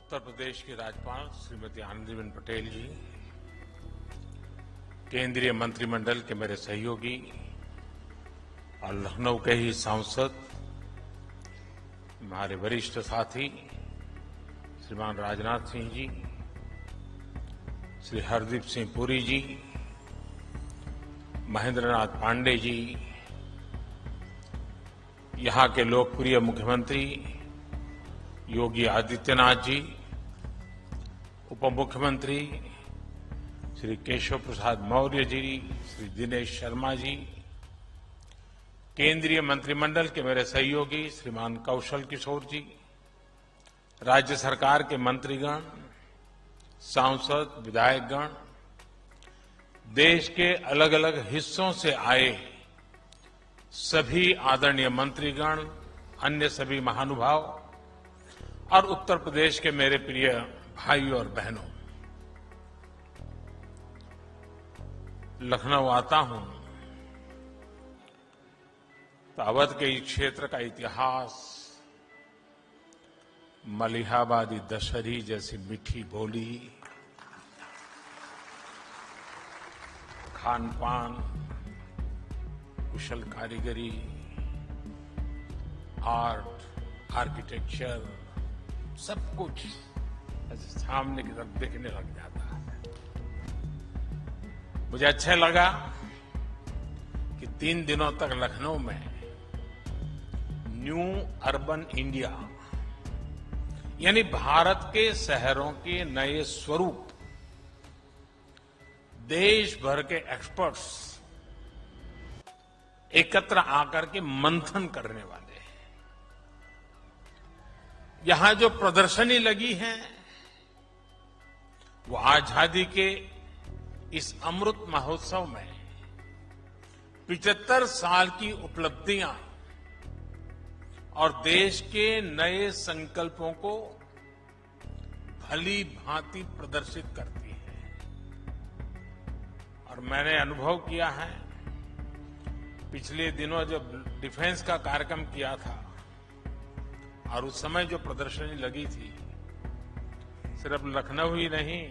उत्तर प्रदेश की राज्यपाल श्रीमती आनंदीबेन पटेल जी, केंद्रीय मंत्रिमंडल के मेरे सहयोगी और लखनऊ के ही सांसद, हमारे वरिष्ठ साथी श्रीमान राजनाथ सिंह जी, श्री हरदीप सिंह पुरी जी, महेंद्र नाथ पांडे जी, यहां के लोकप्रिय मुख्यमंत्री योगी आदित्यनाथ जी, उप मुख्यमंत्री श्री केशव प्रसाद मौर्य जी, श्री दिनेश शर्मा जी, केंद्रीय मंत्रिमंडल के मेरे सहयोगी श्रीमान कौशल किशोर जी, राज्य सरकार के मंत्रीगण, सांसद, विधायकगण, देश के अलग अलग हिस्सों से आए सभी आदरणीय मंत्रीगण, अन्य सभी महानुभाव और उत्तर प्रदेश के मेरे प्रिय भाइयों और बहनों, लखनऊ आता हूं तो अवध के इस क्षेत्र का इतिहास, मलिहाबादी दशहरी जैसी मीठी बोली, खान पान, कुशल कारीगरी, आर्ट, आर्किटेक्चर, सब कुछ ऐसे सामने की तरफ देखने लग जाता है। मुझे अच्छा लगा कि 3 दिनों तक लखनऊ में न्यू अर्बन इंडिया यानी भारत के शहरों के नए स्वरूप देश भर के एक्सपर्ट्स एकत्र आकर के मंथन करने वाले हैं। यहां जो प्रदर्शनी लगी है वो आजादी के इस अमृत महोत्सव में 75 साल की उपलब्धियां और देश के नए संकल्पों को भली भांति प्रदर्शित करती है। और मैंने अनुभव किया है, पिछले दिनों जब डिफेंस का कार्यक्रम किया था और उस समय जो प्रदर्शनी लगी थी, सिर्फ लखनऊ ही नहीं,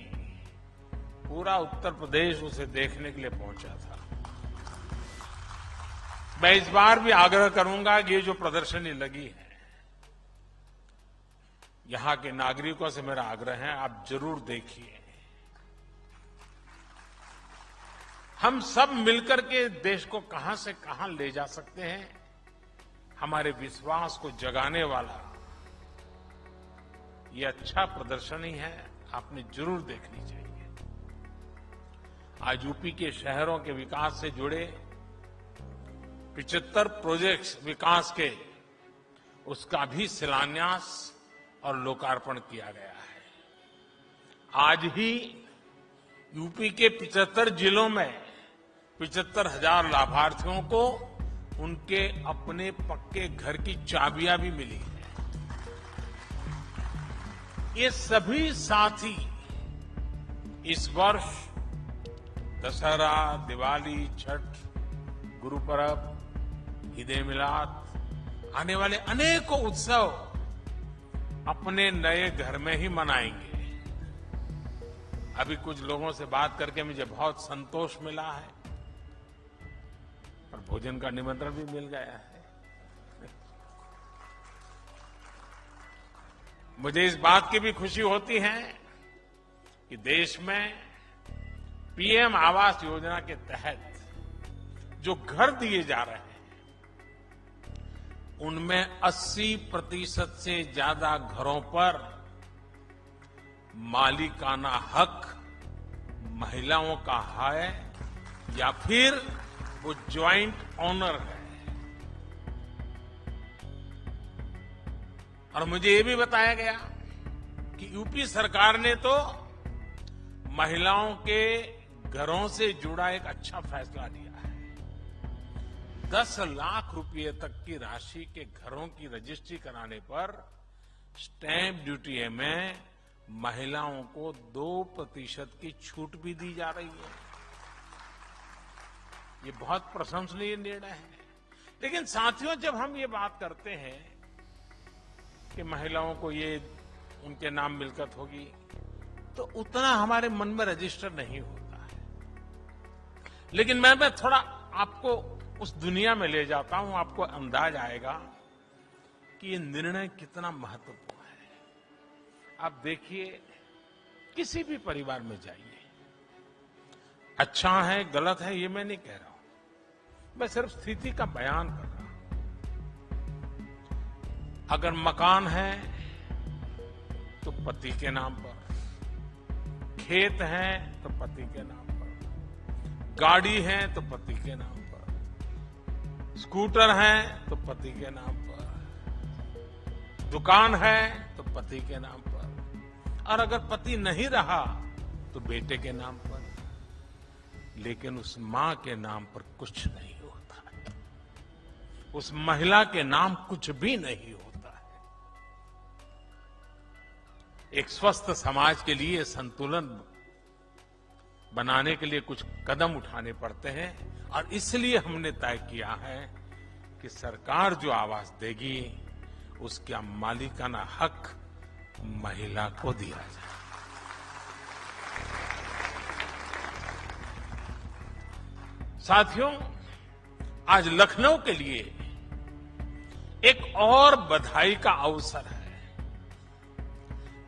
पूरा उत्तर प्रदेश उसे देखने के लिए पहुंचा था। मैं इस बार भी आग्रह करूंगा कि ये जो प्रदर्शनी लगी है, यहां के नागरिकों से मेरा आग्रह है, आप जरूर देखिए। हम सब मिलकर के देश को कहां से कहां ले जा सकते हैं, हमारे विश्वास को जगाने वाला ये अच्छा प्रदर्शनी है, आपने जरूर देखनी चाहिए। आज यूपी के शहरों के विकास से जुड़े 75 प्रोजेक्ट्स विकास के, उसका भी शिलान्यास और लोकार्पण किया गया है। आज ही यूपी के 75 जिलों में 75,000 लाभार्थियों को उनके अपने पक्के घर की चाबियां भी मिली हैं। ये सभी साथी इस वर्ष दशहरा, दिवाली, छठ, गुरु पर्व, ईद-ए-मिलाद, आने वाले अनेकों उत्सव अपने नए घर में ही मनाएंगे। अभी कुछ लोगों से बात करके मुझे बहुत संतोष मिला है और भोजन का निमंत्रण भी मिल गया है। मुझे इस बात की भी खुशी होती है कि देश में पीएम आवास योजना के तहत जो घर दिए जा रहे हैं, उनमें 80% से ज्यादा घरों पर मालिकाना हक महिलाओं का है या फिर वो ज्वाइंट ओनर है। और मुझे ये भी बताया गया कि यूपी सरकार ने तो महिलाओं के घरों से जुड़ा एक अच्छा फैसला लिया है। 10 लाख रुपए तक की राशि के घरों की रजिस्ट्री कराने पर स्टैंप ड्यूटी में महिलाओं को 2% की छूट भी दी जा रही है। ये बहुत प्रशंसनीय निर्णय है। लेकिन साथियों, जब हम ये बात करते हैं कि महिलाओं को ये उनके नाम मिल्कत होगी, तो उतना हमारे मन में रजिस्टर नहीं होता है। लेकिन मैं थोड़ा आपको उस दुनिया में ले जाता हूं, आपको अंदाज आएगा कि ये निर्णय कितना महत्वपूर्ण है। आप देखिए, किसी भी परिवार में जाइए, अच्छा है गलत है ये मैं नहीं कह रहा हूं, मैं सिर्फ स्थिति का बयान कर रहा हूं। अगर मकान है तो पति के नाम पर, खेत है तो पति के नाम पर, गाड़ी है तो पति के नाम पर, स्कूटर है तो पति के नाम पर, दुकान है तो पति के नाम पर, और अगर पति नहीं रहा तो बेटे के नाम पर। लेकिन उस मां के नाम पर कुछ नहीं होता है, उस महिला के नाम कुछ भी नहीं होता है। एक स्वस्थ समाज के लिए संतुलन बनाने के लिए कुछ कदम उठाने पड़ते हैं, और इसलिए हमने तय किया है कि सरकार जो आवास देगी उसका मालिकाना हक महिला को दिया जाए। साथियों, आज लखनऊ के लिए एक और बधाई का अवसर है।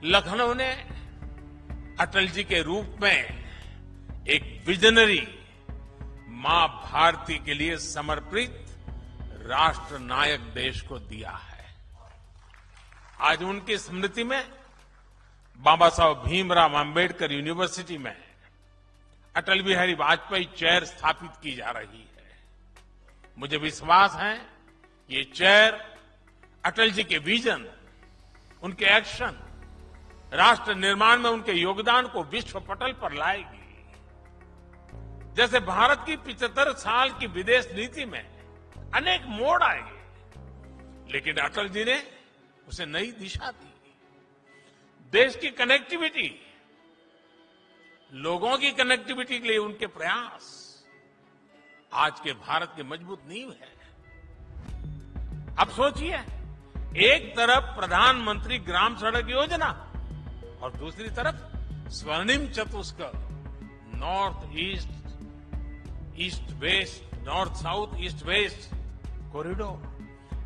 लखनऊ ने अटल जी के रूप में एक विजनरी मां भारती के लिए समर्पित राष्ट्र नायक देश को दिया है। आज उनकी स्मृति में बाबा साहब भीमराव अंबेडकर यूनिवर्सिटी में अटल बिहारी वाजपेयी चेयर स्थापित की जा रही है। मुझे विश्वास है ये चेयर अटल जी के विजन, उनके एक्शन, राष्ट्र निर्माण में उनके योगदान को विश्व पटल पर लाएगी। जैसे भारत की 75 साल की विदेश नीति में अनेक मोड़ आए, लेकिन अटल जी ने उसे नई दिशा दी। देश की कनेक्टिविटी, लोगों की कनेक्टिविटी के लिए उनके प्रयास आज के भारत की मजबूत नींव है। अब सोचिए, एक तरफ प्रधानमंत्री ग्राम सड़क योजना और दूसरी तरफ स्वर्णिम चतुष्क, north east, east west, north south, east west corridor,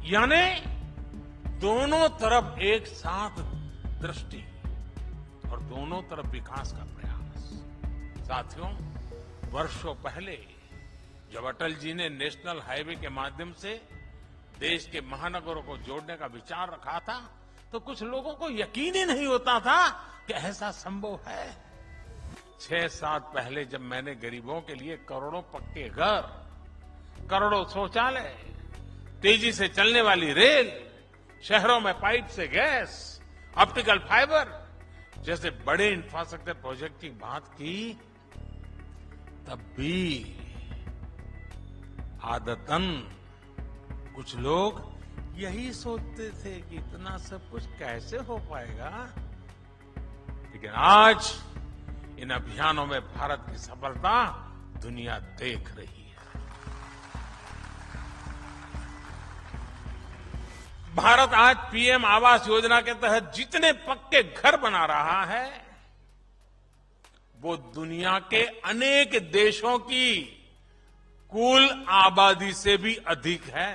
यानी दोनों तरफ एक साथ दृष्टि और दोनों तरफ विकास का प्रयास। साथियों, वर्षों पहले जब अटल जी ने नेशनल हाईवे के माध्यम से देश के महानगरों को जोड़ने का विचार रखा था, तो कुछ लोगों को यकीन ही नहीं होता था कि ऐसा संभव है। 6 साल पहले जब मैंने गरीबों के लिए करोड़ों पक्के घर, करोड़ों शौचालय, तेजी से चलने वाली रेल, शहरों में पाइप से गैस, ऑप्टिकल फाइबर जैसे बड़े इंफ्रास्ट्रक्चर प्रोजेक्ट की बात की, तब भी आदतन कुछ लोग यही सोचते थे कि इतना सब कुछ कैसे हो पाएगा। लेकिन आज इन अभियानों में भारत की सफलता दुनिया देख रही है। भारत आज पीएम आवास योजना के तहत जितने पक्के घर बना रहा है, वो दुनिया के अनेक देशों की कुल आबादी से भी अधिक है।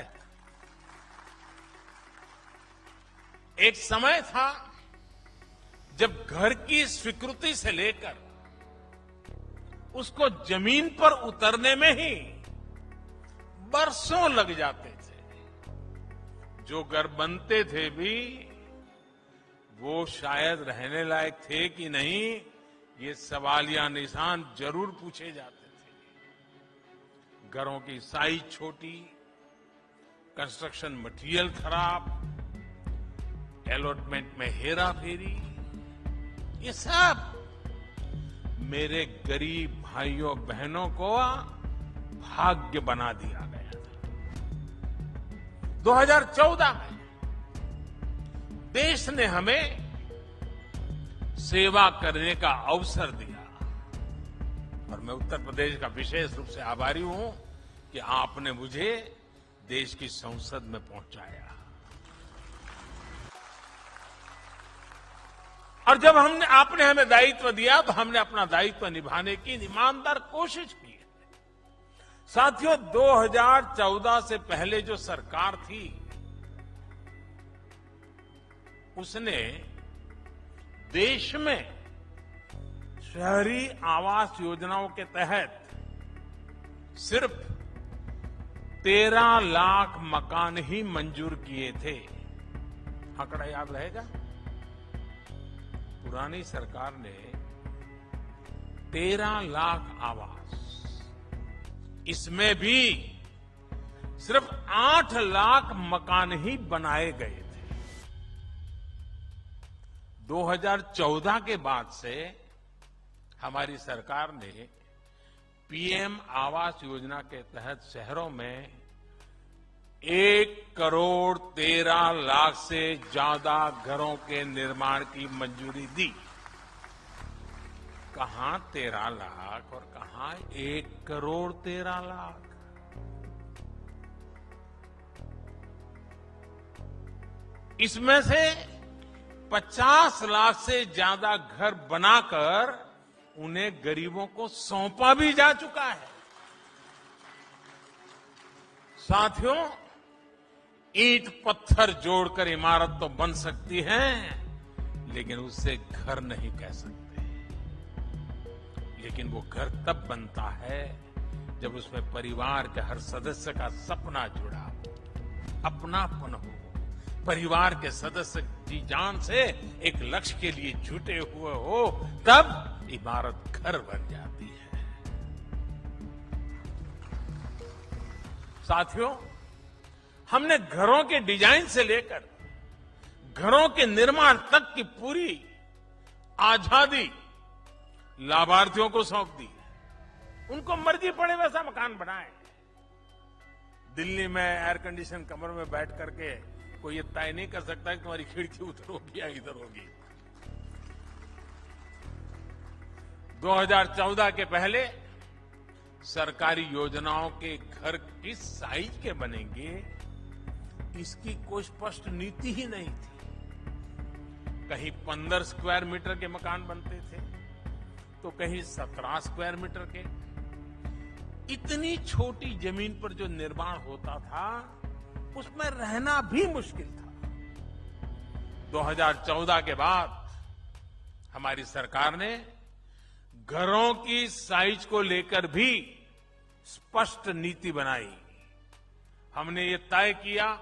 एक समय था जब घर की स्वीकृति से लेकर उसको जमीन पर उतरने में ही बरसों लग जाते थे। जो घर बनते थे भी वो शायद रहने लायक थे कि नहीं, ये सवालिया निशान जरूर पूछे जाते थे। घरों की साइज छोटी, कंस्ट्रक्शन मटेरियल खराब, अलॉटमेंट में हेरा फेरी, ये सब मेरे गरीब भाइयों बहनों को भाग्य बना दिया गया था। 2014 में देश ने हमें सेवा करने का अवसर दिया, और मैं उत्तर प्रदेश का विशेष रूप से आभारी हूं कि आपने मुझे देश की संसद में पहुंचाया। और जब आपने हमें दायित्व दिया तो हमने अपना दायित्व निभाने की ईमानदार कोशिश की है। साथियों, 2014 से पहले जो सरकार थी उसने देश में शहरी आवास योजनाओं के तहत सिर्फ 13 लाख मकान ही मंजूर किए थे। आंकड़ा याद रहेगा? पुरानी सरकार ने 13 लाख आवास, इसमें भी सिर्फ 8 लाख मकान ही बनाए गए थे। 2014 के बाद से हमारी सरकार ने पीएम आवास योजना के तहत शहरों में 1,13,00,000 से ज्यादा घरों के निर्माण की मंजूरी दी। कहां 13 लाख और कहां 1,13,00,000। इसमें से 50 लाख से ज्यादा घर बनाकर उन्हें गरीबों को सौंपा भी जा चुका है। साथियों, ईंट पत्थर जोड़कर इमारत तो बन सकती है, लेकिन उससे घर नहीं कह सकते। लेकिन वो घर तब बनता है जब उसमें परिवार के हर सदस्य का सपना जुड़ा हो, अपनापन हो, परिवार के सदस्य जी जान से एक लक्ष्य के लिए जुटे हुए हो, तब इमारत घर बन जाती है। साथियों, हमने घरों के डिजाइन से लेकर घरों के निर्माण तक की पूरी आजादी लाभार्थियों को सौंप दी। उनको मर्जी पड़े वैसा मकान बनाए। दिल्ली में एयर कंडीशन कमरे में बैठ करके कोई ये तय नहीं कर सकता कि तुम्हारी खिड़की उधर होगी या इधर होगी। 2014 के पहले सरकारी योजनाओं के घर किस साइज के बनेंगे, इसकी कोई स्पष्ट नीति ही नहीं थी। कहीं 15 स्क्वायर मीटर के मकान बनते थे तो कहीं 17 स्क्वायर मीटर के। इतनी छोटी जमीन पर जो निर्माण होता था उसमें रहना भी मुश्किल था। 2014 के बाद हमारी सरकार ने घरों की साइज को लेकर भी स्पष्ट नीति बनाई। हमने ये तय किया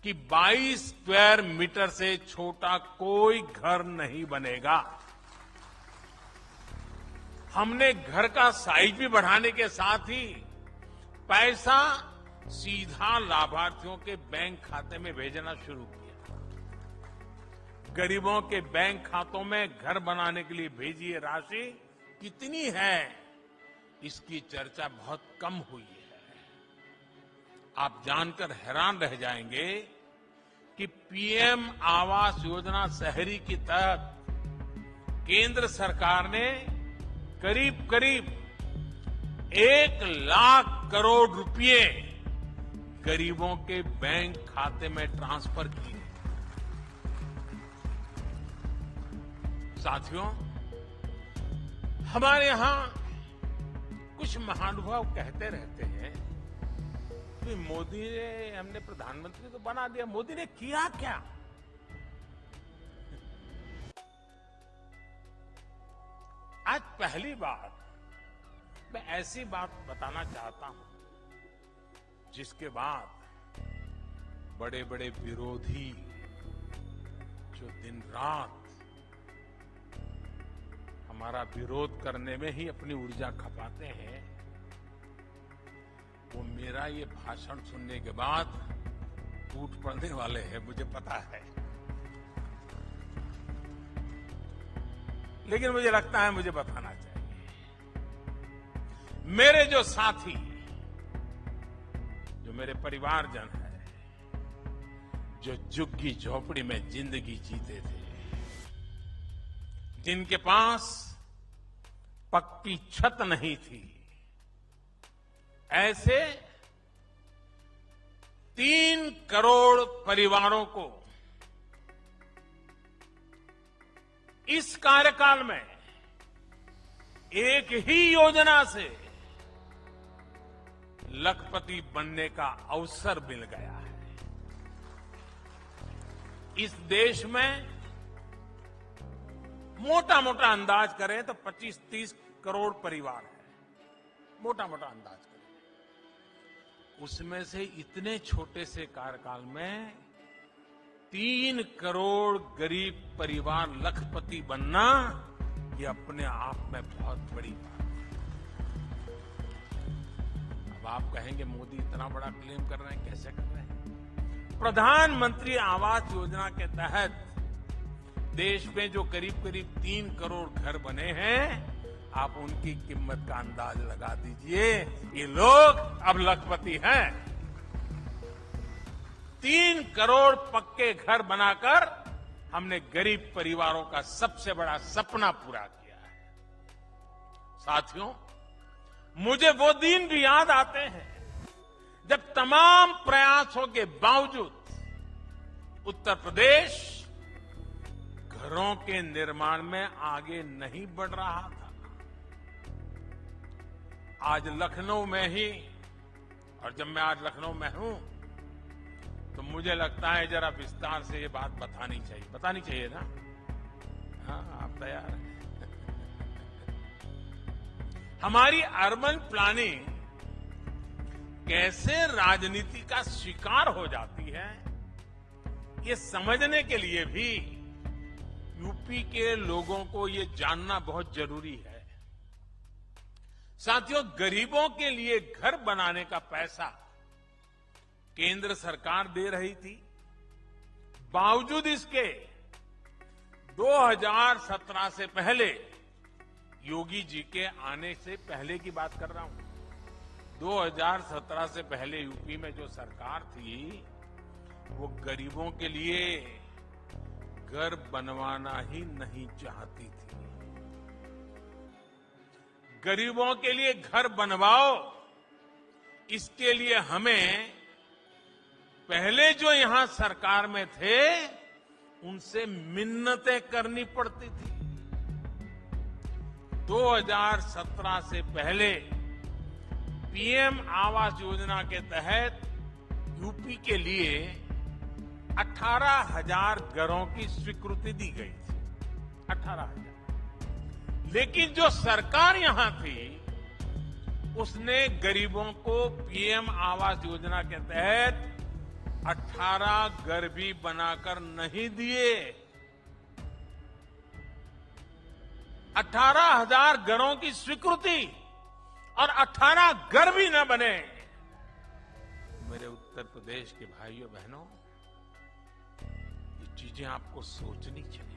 कि 22 स्क्वायर मीटर से छोटा कोई घर नहीं बनेगा। हमने घर का साइज भी बढ़ाने के साथ ही पैसा सीधा लाभार्थियों के बैंक खाते में भेजना शुरू किया। गरीबों के बैंक खातों में घर बनाने के लिए भेजी ये राशि कितनी है, इसकी चर्चा बहुत कम हुई है। आप जानकर हैरान रह जाएंगे कि पीएम आवास योजना शहरी के तहत केंद्र सरकार ने करीब करीब 1 लाख करोड़ रुपए गरीबों के बैंक खाते में ट्रांसफर किए। साथियों, हमारे यहां कुछ महानुभाव कहते रहते हैं कि मोदी ने, हमने प्रधानमंत्री तो बना दिया, मोदी ने किया क्या? आज पहली बार मैं ऐसी बात बताना चाहता हूं जिसके बाद बड़े बड़े विरोधी जो दिन रात हमारा विरोध करने में ही अपनी ऊर्जा खपाते हैं, वो मेरा ये भाषण सुनने के बाद टूट पड़ने वाले हैं, मुझे पता है। लेकिन मुझे लगता है मुझे बताना चाहिए। मेरे जो साथी, जो मेरे परिवारजन है, जो झुग्गी झोपड़ी में जिंदगी जीते थे, जिनके पास पक्की छत नहीं थी, ऐसे 3 करोड़ परिवारों को इस कार्यकाल में एक ही योजना से लखपति बनने का अवसर मिल गया है। इस देश में मोटा मोटा अंदाज करें तो 25-30 करोड़ परिवार है। मोटा मोटा अंदाज करें, उसमें से इतने छोटे से कार्यकाल में 3 करोड़ गरीब परिवार लखपति बनना, ये अपने आप में बहुत बड़ी बात है। अब आप कहेंगे मोदी इतना बड़ा क्लेम कर रहे हैं, कैसे कर रहे हैं? प्रधानमंत्री आवास योजना के तहत देश में जो करीब करीब 3 करोड़ घर बने हैं, आप उनकी कीमत का अंदाज लगा दीजिए। ये लोग अब लखपति हैं। 3 करोड़ पक्के घर बनाकर हमने गरीब परिवारों का सबसे बड़ा सपना पूरा किया है। साथियों, मुझे वो दिन भी याद आते हैं जब तमाम प्रयासों के बावजूद उत्तर प्रदेश घरों के निर्माण में आगे नहीं बढ़ रहा था। आज लखनऊ में ही, और जब मैं आज लखनऊ में हूं तो मुझे लगता है जरा विस्तार से ये बात बतानी चाहिए ना? हाँ, आप तैयार हैं? हमारी अर्बन प्लानिंग कैसे राजनीति का शिकार हो जाती है, ये समझने के लिए भी यूपी के लोगों को ये जानना बहुत जरूरी है। साथियों, गरीबों के लिए घर बनाने का पैसा केंद्र सरकार दे रही थी। बावजूद इसके 2017 से पहले, योगी जी के आने से पहले की बात कर रहा हूं, 2017 से पहले यूपी में जो सरकार थी वो गरीबों के लिए घर बनवाना ही नहीं चाहती थी। गरीबों के लिए घर बनवाओ, इसके लिए हमें पहले जो यहां सरकार में थे उनसे मिन्नतें करनी पड़ती थी। 2017 से पहले पीएम आवास योजना के तहत यूपी के लिए 18,000 घरों की स्वीकृति दी गई थी। 18,000। लेकिन जो सरकार यहां थी उसने गरीबों को पीएम आवास योजना के तहत 18 घर भी बनाकर नहीं दिए। 18,000 घरों की स्वीकृति और 18 घर भी न बने। मेरे उत्तर प्रदेश के भाइयों बहनों, ये चीजें आपको सोचनी चाहिए।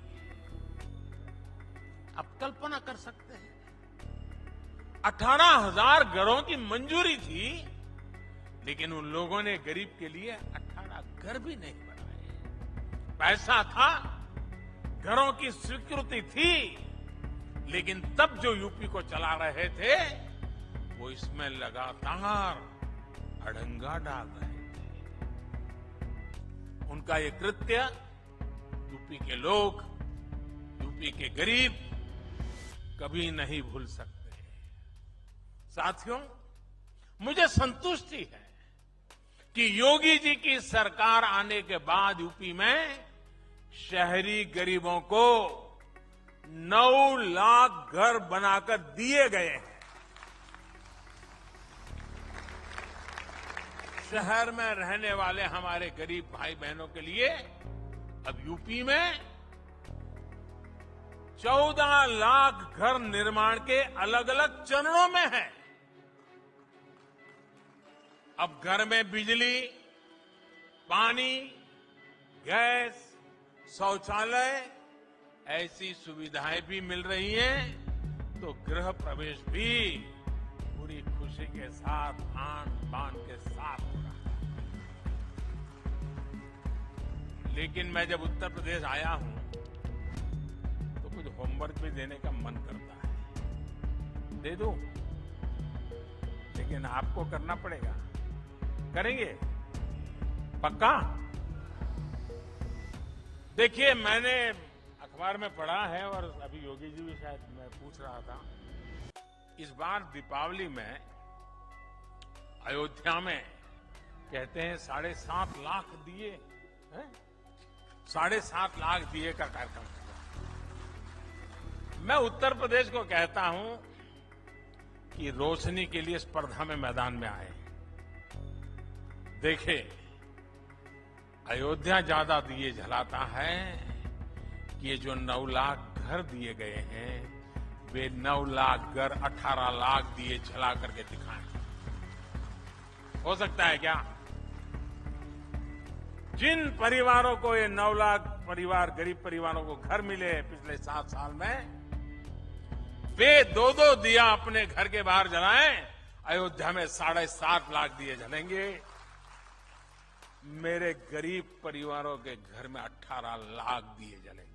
आप कल्पना कर सकते हैं, 18,000 घरों की मंजूरी थी, लेकिन उन लोगों ने गरीब के लिए 18 घर भी नहीं बनाए। पैसा था, घरों की स्वीकृति थी, लेकिन तब जो यूपी को चला रहे थे वो इसमें लगातार अड़ंगा डाल रहे थे। उनका ये कृत्य यूपी के लोग, यूपी के गरीब कभी नहीं भूल सकते। साथियों, मुझे संतुष्टि है कि योगी जी की सरकार आने के बाद यूपी में शहरी गरीबों को 9 लाख घर बनाकर दिए गए हैं। शहर में रहने वाले हमारे गरीब भाई बहनों के लिए अब यूपी में 14 लाख घर निर्माण के अलग अलग चरणों में है। अब घर में बिजली, पानी, गैस, शौचालय ऐसी सुविधाएं भी मिल रही हैं, तो गृह प्रवेश भी पूरी खुशी के साथ, आन बान के साथ हो रहा है। लेकिन मैं जब उत्तर प्रदेश आया हूं तो कुछ होमवर्क भी देने का मन करता है। दे दूं, लेकिन आपको करना पड़ेगा। करेंगे? पक्का? देखिए, मैंने अखबार में पढ़ा है और अभी योगी जी भी शायद मैं पूछ रहा था, इस बार दीपावली में अयोध्या में कहते हैं 7.5 लाख दिए हैं, 7.5 लाख दिए का कार्यक्रम हुआ। मैं उत्तर प्रदेश को कहता हूं कि रोशनी के लिए स्पर्धा में मैदान में आए। देखे, अयोध्या ज्यादा दिए जलाता है कि ये जो 9 लाख घर दिए गए हैं वे 9 लाख घर 18 लाख दिए जला करके दिखाएं। हो सकता है क्या? जिन परिवारों को ये 9 लाख परिवार, गरीब परिवारों को घर मिले पिछले 7 साल में, वे 2-2 दिया अपने घर के बाहर जलाएं। अयोध्या में 7.5 लाख दिए जलेंगे। मेरे गरीब परिवारों के घर में 18 लाख दिए जलेंगे।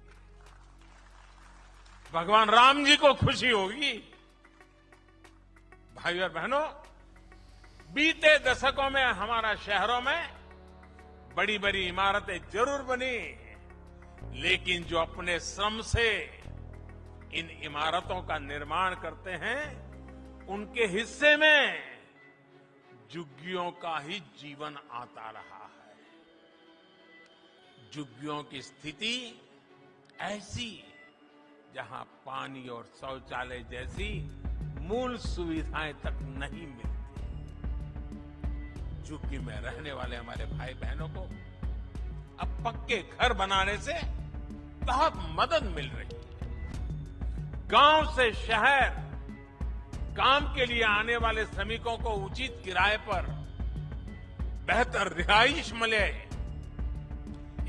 भगवान राम जी को खुशी होगी। भाई और बहनों, बीते दशकों में हमारा शहरों में बड़ी बड़ी इमारतें जरूर बनी, लेकिन जो अपने श्रम से इन इमारतों का निर्माण करते हैं, उनके हिस्से में झुग्गियों का ही जीवन आता रहा है। झुग्गियों की स्थिति ऐसी जहां पानी और शौचालय जैसी मूल सुविधाएं तक नहीं मिलती। झुग्गी में रहने वाले हमारे भाई बहनों को अब पक्के घर बनाने से बहुत मदद मिल रही है। गांव से शहर काम के लिए आने वाले श्रमिकों को उचित किराए पर बेहतर रिहाइश मिले,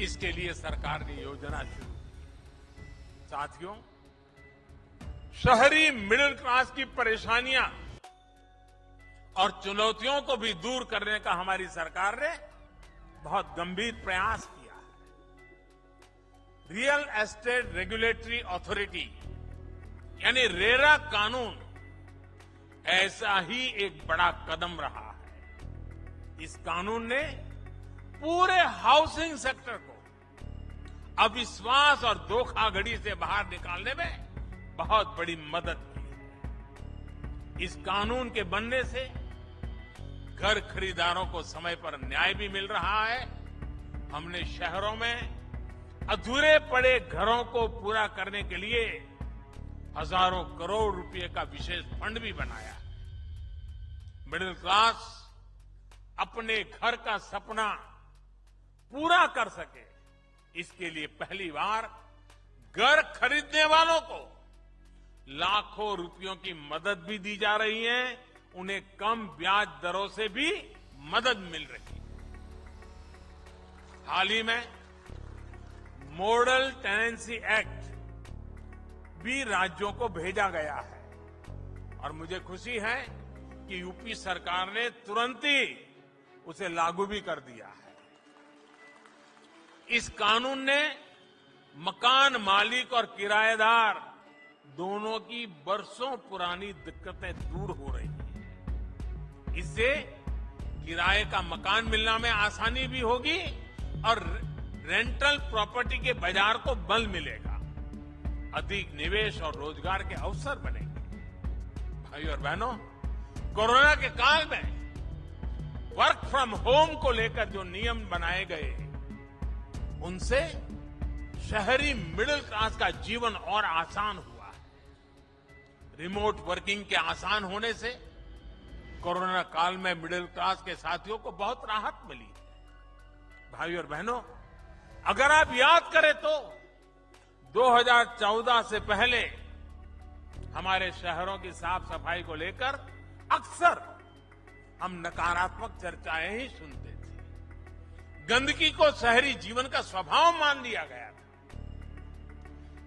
इसके लिए सरकार ने योजना शुरू की। साथियों, शहरी मिडिल क्लास की परेशानियां और चुनौतियों को भी दूर करने का हमारी सरकार ने बहुत गंभीर प्रयास किया है। रियल एस्टेट रेगुलेटरी अथॉरिटी यानी रेरा कानून ऐसा ही एक बड़ा कदम रहा है। इस कानून ने पूरे हाउसिंग सेक्टर को अविश्वास और धोखाधड़ी से बाहर निकालने में बहुत बड़ी मदद की है। इस कानून के बनने से घर खरीदारों को समय पर न्याय भी मिल रहा है। हमने शहरों में अधूरे पड़े घरों को पूरा करने के लिए हजारों करोड़ रुपए का विशेष फंड भी बनाया है। मिडिल क्लास अपने घर का सपना पूरा कर सके, इसके लिए पहली बार घर खरीदने वालों को लाखों रुपयों की मदद भी दी जा रही है। उन्हें कम ब्याज दरों से भी मदद मिल रही है। हाल ही में मॉडल टेनेंसी एक्ट भी राज्यों को भेजा गया है और मुझे खुशी है कि यूपी सरकार ने तुरंत ही उसे लागू भी कर दिया है। इस कानून ने मकान मालिक और किराएदार दोनों की बरसों पुरानी दिक्कतें दूर हो रही हैं। इससे किराए का मकान मिलने में आसानी भी होगी और रेंटल प्रॉपर्टी के बाजार को बल मिलेगा। अधिक निवेश और रोजगार के अवसर बनेंगे। भाई और बहनों, कोरोना के काल में वर्क फ्रॉम होम को लेकर जो नियम बनाए गए, उनसे शहरी मिडिल क्लास का जीवन और आसान हुआ है। रिमोट वर्किंग के आसान होने से कोरोना काल में मिडिल क्लास के साथियों को बहुत राहत मिली। भाई और बहनों, अगर आप याद करें तो 2014 से पहले हमारे शहरों की साफ सफाई को लेकर अक्सर हम नकारात्मक चर्चाएं ही सुनते थे। गंदगी को शहरी जीवन का स्वभाव मान लिया गया था।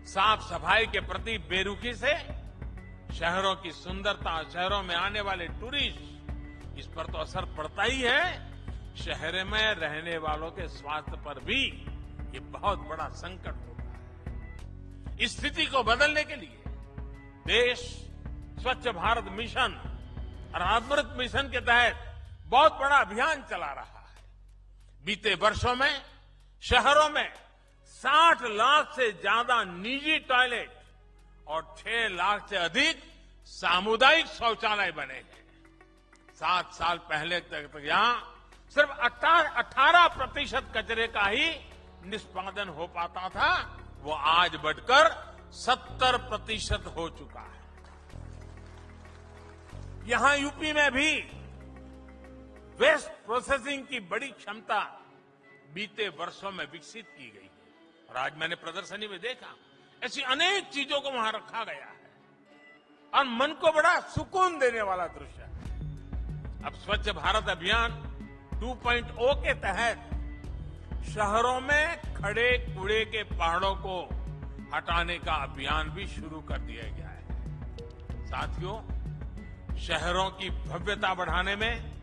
साफ सफाई के प्रति बेरुखी से शहरों की सुंदरता, शहरों में आने वाले टूरिस्ट, इस पर तो असर पड़ता ही है। शहर में रहने वालों के स्वास्थ्य पर भी ये बहुत बड़ा संकट होगा। इस स्थिति को बदलने के लिए देश स्वच्छ भारत मिशन और अमृत मिशन के तहत बहुत बड़ा अभियान चला रहा है। बीते वर्षों में शहरों में 60 लाख से ज्यादा निजी टॉयलेट और 6 लाख से अधिक सामुदायिक शौचालय बने हैं। 7 साल पहले तक यहां सिर्फ 18% कचरे का ही निष्पादन हो पाता था, वो आज बढ़कर 70% हो चुका है। यहां यूपी में भी वेस्ट प्रोसेसिंग की बड़ी क्षमता बीते वर्षों में विकसित की गई है और आज मैंने प्रदर्शनी में देखा ऐसी अनेक चीजों को वहां रखा गया है और मन को बड़ा सुकून देने वाला दृश्य है। अब स्वच्छ भारत अभियान 2.0 के तहत शहरों में खड़े कूड़े के पहाड़ों को हटाने का अभियान भी शुरू कर दिया गया है। साथियों, शहरों की भव्यता बढ़ाने में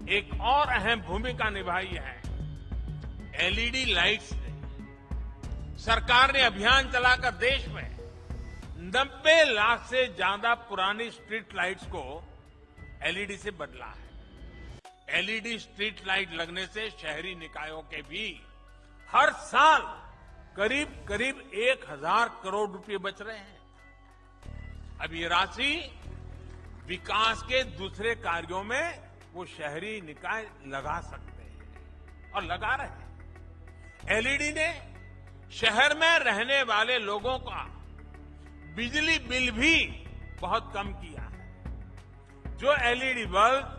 एक और अहम भूमिका निभाई है एलईडी लाइट्स ने। सरकार ने अभियान चलाकर देश में 90 लाख से ज्यादा पुरानी स्ट्रीट लाइट्स को एलईडी से बदला है। एलईडी स्ट्रीट लाइट लगने से शहरी निकायों के भी हर साल करीब 1000 करोड़ रुपए बच रहे हैं। अब ये राशि विकास के दूसरे कार्यों में वो शहरी निकाय लगा सकते हैं और लगा रहे हैं। एलईडी ने शहर में रहने वाले लोगों का बिजली बिल भी बहुत कम किया है। जो एलईडी बल्ब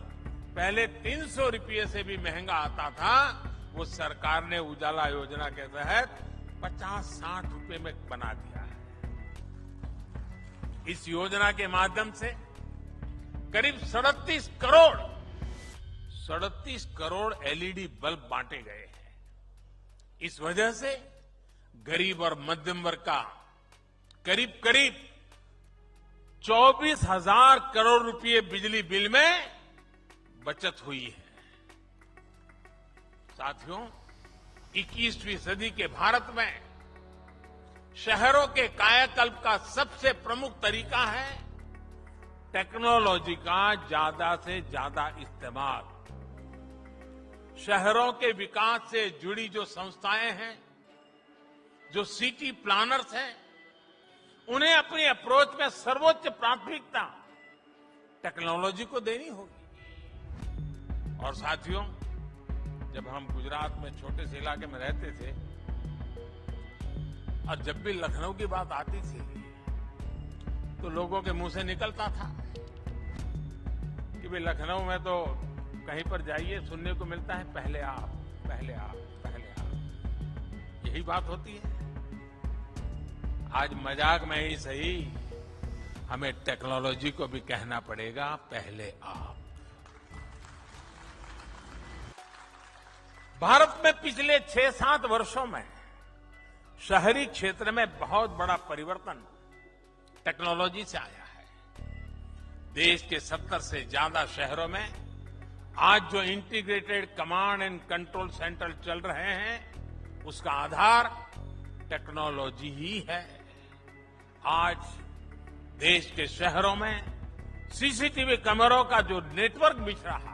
पहले 300 रुपये से भी महंगा आता था, वो सरकार ने उजाला योजना के तहत 50-60 रुपये में बना दिया है। इस योजना के माध्यम से करीब 37 करोड़ एलईडी बल्ब बांटे गए हैं। इस वजह से गरीब और मध्यम वर्ग का करीब 24,000 करोड़ रुपए बिजली बिल में बचत हुई है। साथियों, 21वीं सदी के भारत में शहरों के कायाकल्प का सबसे प्रमुख तरीका है टेक्नोलॉजी का ज्यादा से ज्यादा इस्तेमाल। शहरों के विकास से जुड़ी जो संस्थाएं हैं, जो सिटी प्लानर्स हैं, उन्हें अपनी अप्रोच में सर्वोच्च प्राथमिकता टेक्नोलॉजी को देनी होगी। और साथियों, जब हम गुजरात में छोटे से इलाके में रहते थे और जब भी लखनऊ की बात आती थी तो लोगों के मुंह से निकलता था कि भाई लखनऊ में तो कहीं पर जाइए सुनने को मिलता है पहले आप, पहले आप, पहले आप। यही बात होती है। आज मजाक में ही सही, हमें टेक्नोलॉजी को भी कहना पड़ेगा पहले आप। भारत में पिछले 6-7 वर्षों में शहरी क्षेत्र में बहुत बड़ा परिवर्तन टेक्नोलॉजी से आया है। देश के 70 से ज्यादा शहरों में आज जो integrated command and control centre चल रहे हैं, उसका आधार टेक्नोलॉजी ही है। आज देश के शहरों में सीसीटीवी कैमरों का जो नेटवर्क बिछ रहा है,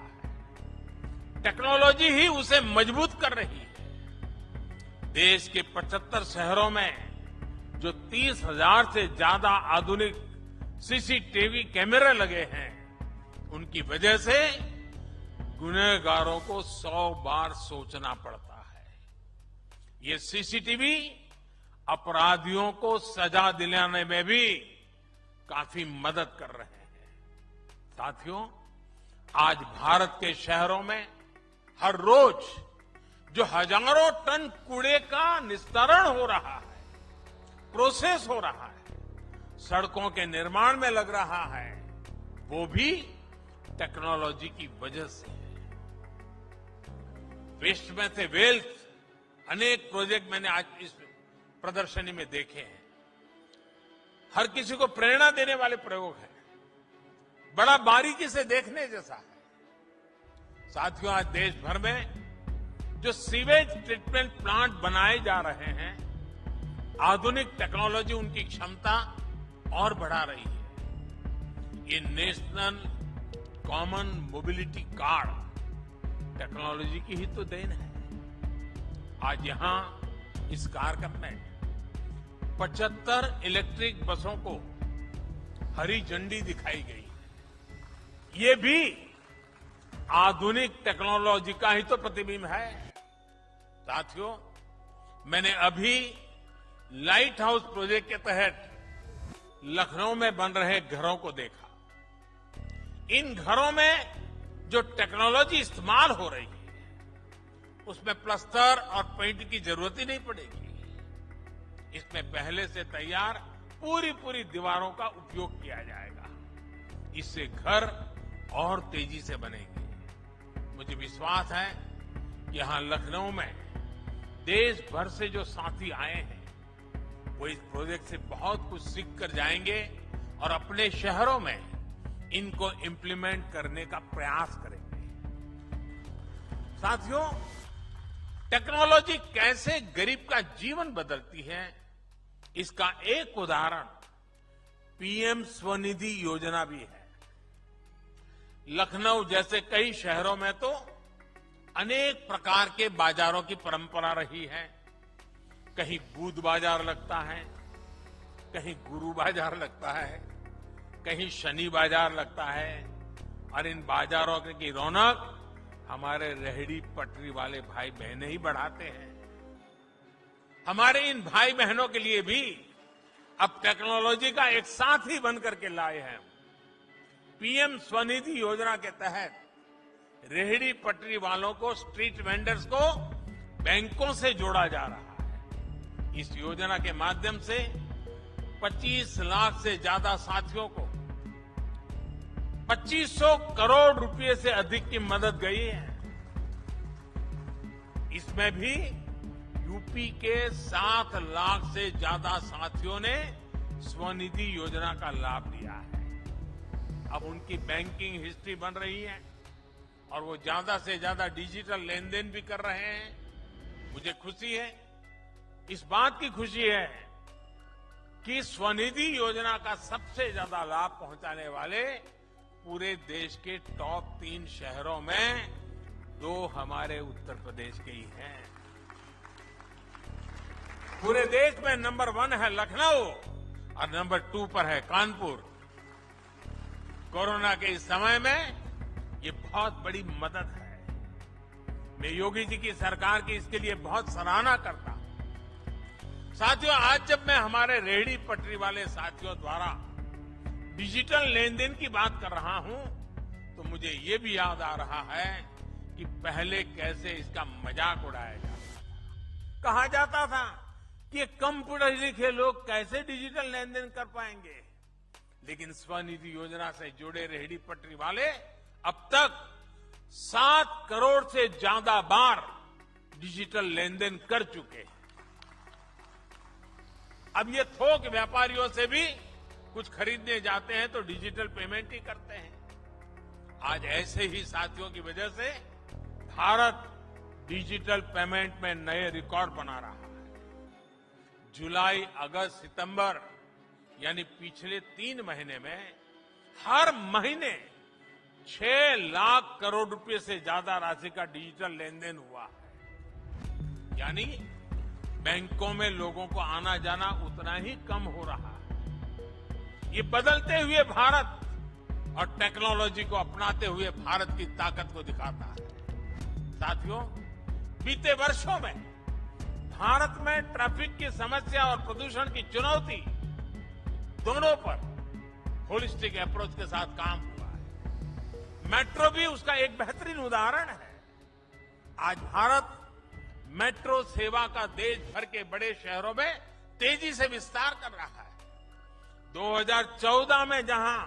टेक्नोलॉजी ही उसे मजबूत कर रही है। देश के 75 शहरों में जो 30,000 से ज्यादा आधुनिक सीसीटीवी कैमरे लगे हैं, उनकी वजह से गुनहगारों को 100 बार सोचना पड़ता है। ये सीसीटीवी अपराधियों को सजा दिलाने में भी काफी मदद कर रहे हैं। साथियों, आज भारत के शहरों में हर रोज जो हजारों टन कूड़े का निस्तारण हो रहा है, प्रोसेस हो रहा है, सड़कों के निर्माण में लग रहा है, वो भी टेक्नोलॉजी की वजह से है। वेस्ट में से वेल्थ अनेक प्रोजेक्ट मैंने आज इस प्रदर्शनी में देखे हैं। हर किसी को प्रेरणा देने वाले प्रयोग हैं, बड़ा बारीकी से देखने जैसा है। साथियों, आज देश भर में जो सीवेज ट्रीटमेंट प्लांट बनाए जा रहे हैं, आधुनिक टेक्नोलॉजी उनकी क्षमता और बढ़ा रही है। ये national common mobility card technology की ही तो देन है। आज यहां इस कार्यक्रम में 75 इलेक्ट्रिक बसों को हरी झंडी दिखाई गई। ये भी आधुनिक टेक्नोलॉजी का ही तो प्रतिबिंब है। साथियों, मैंने अभी लाइट हाउस प्रोजेक्ट के तहत लखनऊ में बन रहे घरों को देखा। इन घरों में जो टेक्नोलॉजी इस्तेमाल हो रही है उसमें प्लास्टर और पेंट की जरूरत ही नहीं पड़ेगी। इसमें पहले से तैयार पूरी दीवारों का उपयोग किया जाएगा। इससे घर और तेजी से बनेंगे। मुझे विश्वास है कि यहां लखनऊ में देश भर से जो साथी आए हैं वो इस प्रोजेक्ट से बहुत कुछ सीख कर जाएंगे और अपने शहरों में इनको इम्प्लीमेंट करने का प्रयास करेंगे। साथियों, टेक्नोलॉजी कैसे गरीब का जीवन बदलती है, इसका एक उदाहरण पीएम स्वनिधि योजना भी है। लखनऊ जैसे कई शहरों में तो अनेक प्रकार के बाजारों की परंपरा रही है। कहीं बुध बाजार लगता है, कहीं गुरु बाजार लगता है, कहीं शनि बाजार लगता है और इन बाजारों की रौनक हमारे रेहड़ी पटरी वाले भाई बहनें ही बढ़ाते हैं। हमारे इन भाई बहनों के लिए भी अब टेक्नोलॉजी का एक साथी बनकर के लाए हैं। पीएम स्वनिधि योजना के तहत रेहड़ी पटरी वालों को, स्ट्रीट वेंडर्स को बैंकों से जोड़ा जा रहा है। इस योजना के माध्यम से 25 लाख से ज्यादा साथियों को 2500 करोड़ रुपए से अधिक की मदद गई है। इसमें भी यूपी के 7 लाख से ज्यादा साथियों ने स्वनिधि योजना का लाभ लिया है। अब उनकी बैंकिंग हिस्ट्री बन रही है और वो ज्यादा से ज्यादा डिजिटल लेन देन भी कर रहे हैं। मुझे खुशी है, इस बात की खुशी है कि स्वनिधि योजना का सबसे ज्यादा लाभ पहुंचाने वाले पूरे देश के टॉप 3 शहरों में 2 हमारे उत्तर प्रदेश के ही हैं। पूरे देश में नंबर 1 है लखनऊ और नंबर 2 पर है कानपुर। कोरोना के इस समय में ये बहुत बड़ी मदद है। मैं योगी जी की सरकार की इसके लिए बहुत सराहना करता हूं। साथियों, आज जब मैं हमारे रेहड़ी पटरी वाले साथियों द्वारा डिजिटल लेन देन की बात कर रहा हूं तो मुझे ये भी याद आ रहा है कि पहले कैसे इसका मजाक उड़ाया जाता था। कहा जाता था कि कम पढ़े लिखे लोग कैसे डिजिटल लेन देन कर पाएंगे, लेकिन स्वनिधि योजना से जुड़े रेहड़ी पटरी वाले अब तक 7 करोड़ से ज्यादा बार डिजिटल लेन देन कर चुके हैं। अब ये थोक व्यापारियों से भी कुछ खरीदने जाते हैं तो डिजिटल पेमेंट ही करते हैं। आज ऐसे ही साथियों की वजह से भारत डिजिटल पेमेंट में नए रिकॉर्ड बना रहा है। जुलाई, अगस्त, सितंबर यानी पिछले 3 महीने में हर महीने 6 लाख करोड़ रुपए से ज्यादा राशि का डिजिटल लेन देन हुआ है। यानी बैंकों में लोगों को आना जाना उतना ही कम हो रहा है। ये बदलते हुए भारत और टेक्नोलॉजी को अपनाते हुए भारत की ताकत को दिखाता है। साथियों, बीते वर्षों में भारत में ट्रैफिक की समस्या और प्रदूषण की चुनौती दोनों पर होलिस्टिक अप्रोच के साथ काम हुआ है। मेट्रो भी उसका एक बेहतरीन उदाहरण है। आज भारत मेट्रो सेवा का देश भर के बड़े शहरों में तेजी से विस्तार कर रहा है। 2014 में जहां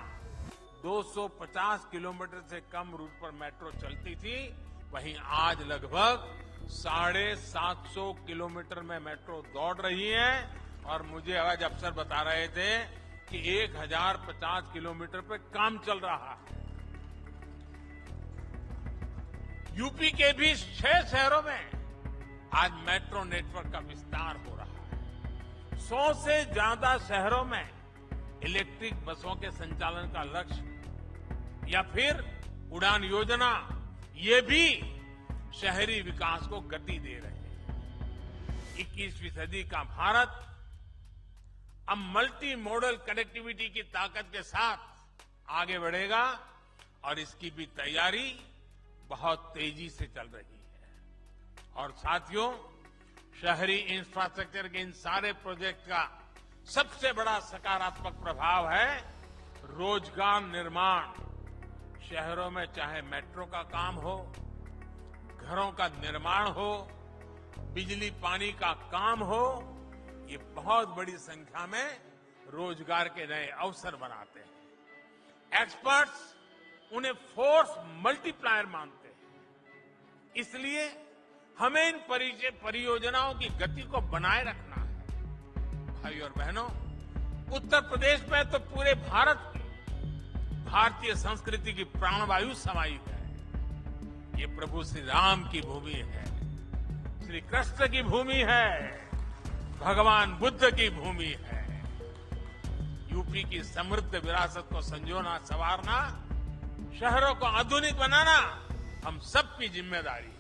250 किलोमीटर से कम रूट पर मेट्रो चलती थी, वहीं आज लगभग 750 किलोमीटर में मेट्रो दौड़ रही है और मुझे आज अफसर बता रहे थे कि 1050 किलोमीटर पे काम चल रहा है। यूपी के भी 6 शहरों में आज मेट्रो नेटवर्क का विस्तार हो रहा है। 100 से ज्यादा शहरों में इलेक्ट्रिक बसों के संचालन का लक्ष्य या फिर उड़ान योजना, ये भी शहरी विकास को गति दे रहे हैं। 21वीं सदी का भारत अब मल्टी मॉडल कनेक्टिविटी की ताकत के साथ आगे बढ़ेगा और इसकी भी तैयारी बहुत तेजी से चल रही है। और साथियों, शहरी इंफ्रास्ट्रक्चर के इन सारे प्रोजेक्ट का सबसे बड़ा सकारात्मक प्रभाव है रोजगार निर्माण। शहरों में चाहे मेट्रो का काम हो, घरों का निर्माण हो, बिजली पानी का काम हो, ये बहुत बड़ी संख्या में रोजगार के नए अवसर बनाते हैं। एक्सपर्ट्स उन्हें फोर्स मल्टीप्लायर मानते हैं। इसलिए हमें इन परियोजनाओं की गति को बनाए रखना है। भाई और बहनों, उत्तर प्रदेश में तो पूरे भारत की भारतीय संस्कृति की प्राणवायु समाई है। ये प्रभु श्री राम की भूमि है, श्री कृष्ण की भूमि है, भगवान बुद्ध की भूमि है। यूपी की समृद्ध विरासत को संजोना, संवारना, शहरों को आधुनिक बनाना हम सबकी जिम्मेदारी है।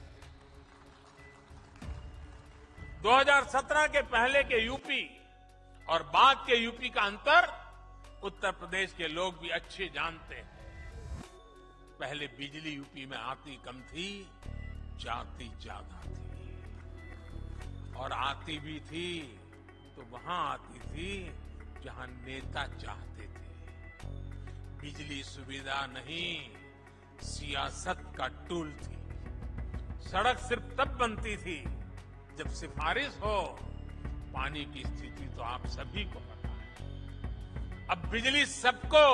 2017 के पहले के यूपी और बाद के यूपी का अंतर उत्तर प्रदेश के लोग भी अच्छे जानते हैं। पहले बिजली यूपी में आती कम थी, जाती ज्यादा थी, और आती भी थी तो वहां आती थी जहां नेता चाहते थे। बिजली सुविधा नहीं, सियासत का टूल थी। सड़क सिर्फ तब बनती थी जब सिफारिश हो। पानी की स्थिति तो आप सभी को पता है। अब बिजली सबको,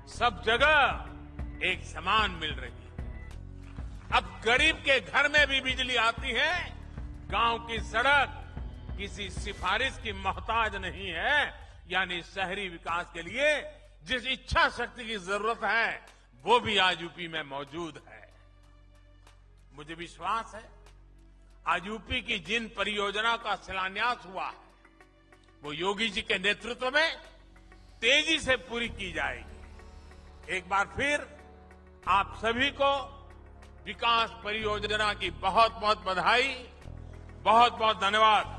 सब जगह एक समान मिल रही है। अब गरीब के घर में भी बिजली आती है। गांव की सड़क किसी सिफारिश की मोहताज नहीं है। यानी शहरी विकास के लिए जिस इच्छा शक्ति की जरूरत है वो भी आज यूपी में मौजूद है। मुझे विश्वास है आज यूपी की जिन परियोजना का शिलान्यास हुआ है वो योगी जी के नेतृत्व में तेजी से पूरी की जाएगी। एक बार फिर आप सभी को विकास परियोजना की बहुत बहुत बधाई, बहुत बहुत धन्यवाद।